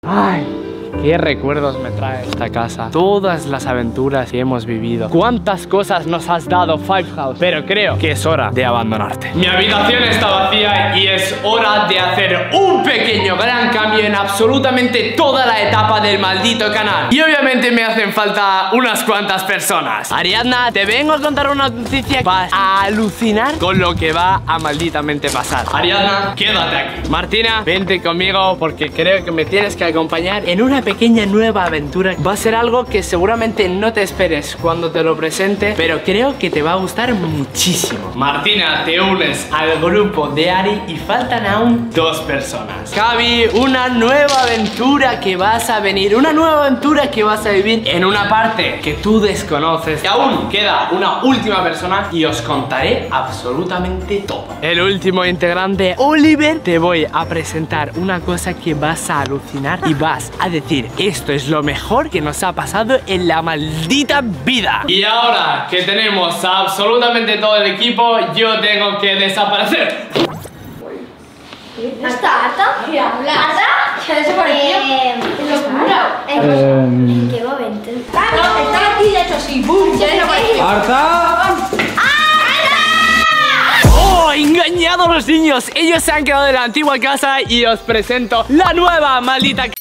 Ay, qué recuerdos me trae esta casa. Todas las aventuras que hemos vivido. Cuántas cosas nos has dado, Five House. Pero creo que es hora de abandonarte. Mi habitación está vacía y es hora de hacer un pequeño gran cambio en absolutamente toda la etapa del maldito canal. Y obviamente me hacen falta unas cuantas personas. Ariadna, te vengo a contar una noticia. Vas a alucinar con lo que va a malditamente pasar. Ariadna, quédate aquí. Martina, vente conmigo porque creo que me tienes que acompañar en una pequeña nueva aventura. Va a ser algo que seguramente no te esperes cuando te lo presente, pero creo que te va a gustar muchísimo. Martina, te unes al grupo de Ari y faltan aún 2 personas. Javi, una nueva aventura que vas a venir, una nueva aventura que vas a vivir en una parte que tú desconoces. Y aún queda una última persona y os contaré absolutamente todo. El último integrante, Oliver, te voy a presentar una cosa que vas a alucinar y vas a decir: esto es lo mejor que nos ha pasado en la maldita vida. Y ahora que tenemos a absolutamente todo el equipo, yo tengo que desaparecer. ¿No está Arta? ¿Arta? ¿Se ha desaparecido? ¿Locura? ¿En qué momento? Está aquí, de hecho, sí. ¡Bum! Ya desapareció. ¡Arta! ¡Oh! ¡Engañado a los niños! Ellos se han quedado en la antigua casa y os presento la nueva maldita casa.